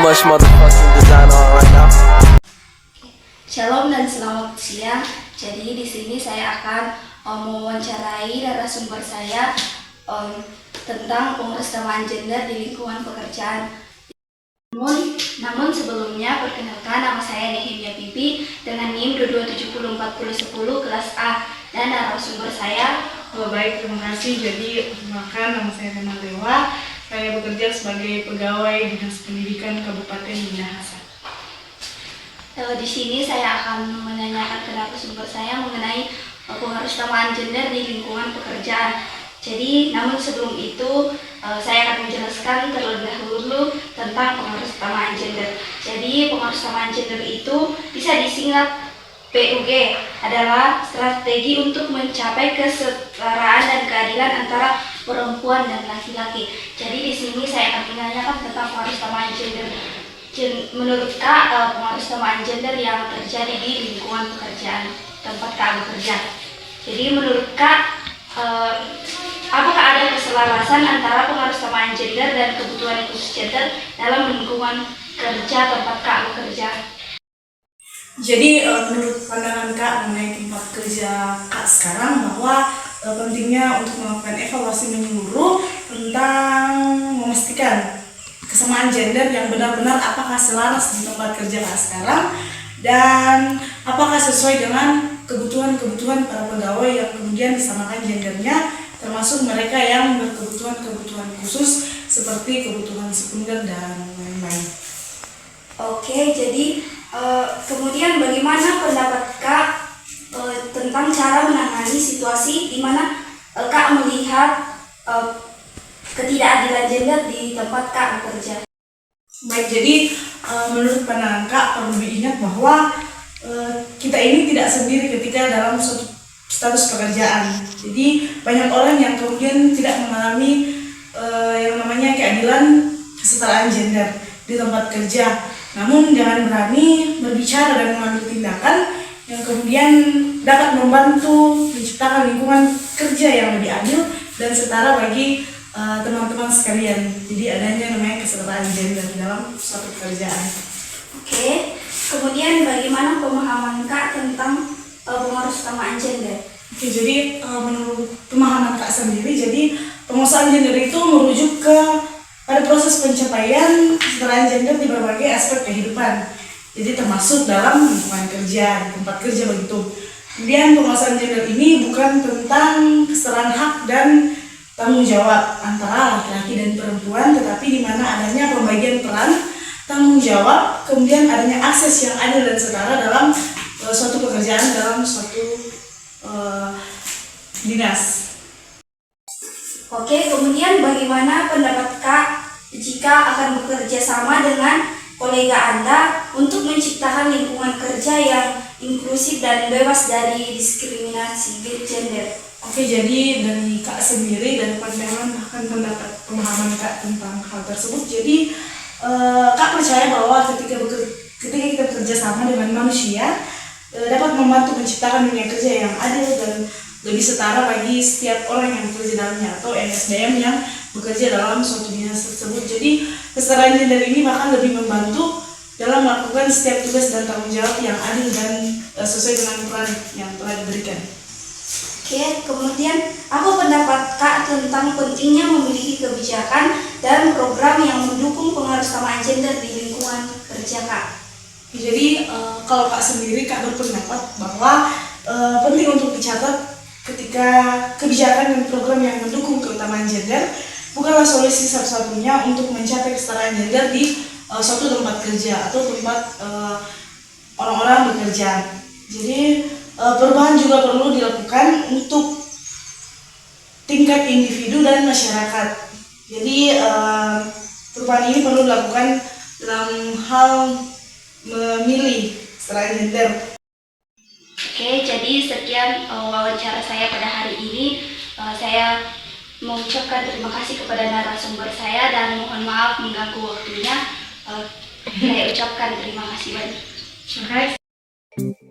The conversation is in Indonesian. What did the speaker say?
much motherfucking designer on right now. Shalom dan selamat siang. Jadi di sini saya akan mewawancarai narasumber saya tentang pengurus-tamaan gender di lingkungan pekerjaan. Namun sebelumnya perkenalkan, nama saya Nehemia Bibi dengan NIM 22704010 kelas A, dan narasumber saya. Baik, terima kasih. Jadi perkenalkan, nama saya Rena Dewa. Saya bekerja sebagai pegawai Dinas Pendidikan Kabupaten Minahasa. Di sini saya akan menanyakan ke narasumber saya mengenai pengurus-tamaan gender di lingkungan pekerjaan. Jadi, namun sebelum itu saya akan menjelaskan terlebih dahulu tentang pengurus-tamaan gender. Jadi, pengurus-tamaan gender itu bisa disingkat PUG, adalah strategi untuk mencapai kesetaraan dan keadilan antara perempuan dan laki-laki. Jadi di sini saya akan menanyakan tentang pengurus-tamaan gender. Menurut Kak, pengurus-tamaan gender yang terjadi di lingkungan pekerjaan tempat Kak bekerja. Jadi menurut Kak, apakah ada keselarasan antara pengurus-tamaan gender dan kebutuhan khusus gender dalam lingkungan kerja tempat Kak bekerja? Jadi menurut pandangan Kak mengenai tempat kerja Kak sekarang, bahwa pentingnya untuk melakukan evaluasi menyeluruh tentang memastikan kesamaan gender yang benar-benar apakah selaras di tempat kerja Kak sekarang, dan apakah sesuai dengan kebutuhan-kebutuhan para pegawai yang kemudian disamakan gendernya, termasuk mereka yang berkebutuhan-kebutuhan khusus seperti kebutuhan sekunder dan lain-lain. Oke, jadi kemudian bagaimana pendapat Kak tentang cara menangani situasi di mana Kak melihat ketidakadilan gender di tempat Kak bekerja? Baik, jadi menurut pandangan Kak perlu diingat bahwa kita ini tidak sendiri ketika dalam suatu status pekerjaan. Jadi banyak orang yang kemudian tidak mengalami yang namanya keadilan kesetaraan gender di tempat kerja. Namun jangan berani berbicara dan mengambil tindakan yang kemudian dapat membantu menciptakan lingkungan kerja yang lebih adil dan setara bagi teman-teman sekalian. Jadi adanya namanya kesetaraan gender dalam suatu pekerjaan. Oke, kemudian bagaimana pemahaman Kak tentang pengurus-tamaan gender? Oke, jadi menurut pemahaman Kak sendiri, jadi penguasaan gender itu merujuk ke pada proses pencapaian kesetaraan gender di berbagai aspek kehidupan. Jadi termasuk dalam lingkungan kerja, di tempat kerja begitu. Kemudian penguasaan gender ini bukan tentang kesetaraan hak dan tanggung jawab antara laki-laki dan perempuan, tetapi di mana adanya pembagian peran, tanggung jawab, kemudian adanya akses yang adil dan setara dalam suatu pekerjaan, dalam suatu dinas. Oke, kemudian bagaimana pendapat Kak jika akan bekerja sama dengan kolega Anda untuk menciptakan lingkungan kerja yang inklusif dan bebas dari diskriminasi gender? Oke, jadi dari Kak sendiri, dari pandangan bahkan pendapat pemahaman Kak tentang hal tersebut, jadi Kak percaya bahwa ketika kita bekerja sama dengan manusia, dapat membantu menciptakan dunia kerja yang adil dan lebih setara bagi setiap orang yang bekerja dalamnya atau SDM yang bekerja dalam suatu dinas tersebut. Jadi kesetaraan gender ini bahkan lebih membantu dalam melakukan setiap tugas dan tanggung jawab yang adil dan sesuai dengan peran yang telah diberikan. Oke, kemudian apa pendapat Kak tentang pentingnya memiliki kebijakan dan program yang mendukung pengurus-tamaan gender di lingkungan kerja Kak? Jadi kalau Kak sendiri, Kak berpendapat bahwa penting untuk dicatat ketika kebijakan dan program yang mendukung keutamaan gender bukanlah solusi satu-satunya untuk mencapai kesetaraan gender di suatu tempat kerja atau tempat orang-orang bekerja. Jadi perubahan juga perlu dilakukan untuk tingkat individu dan masyarakat. Jadi perubahan ini perlu dilakukan dalam hal memilih kesetaraan gender. Oke, jadi sekian wawancara saya pada hari ini. Saya mengucapkan terima kasih kepada narasumber saya dan mohon maaf mengganggu waktunya. Saya ucapkan terima kasih banyak. Terima kasih.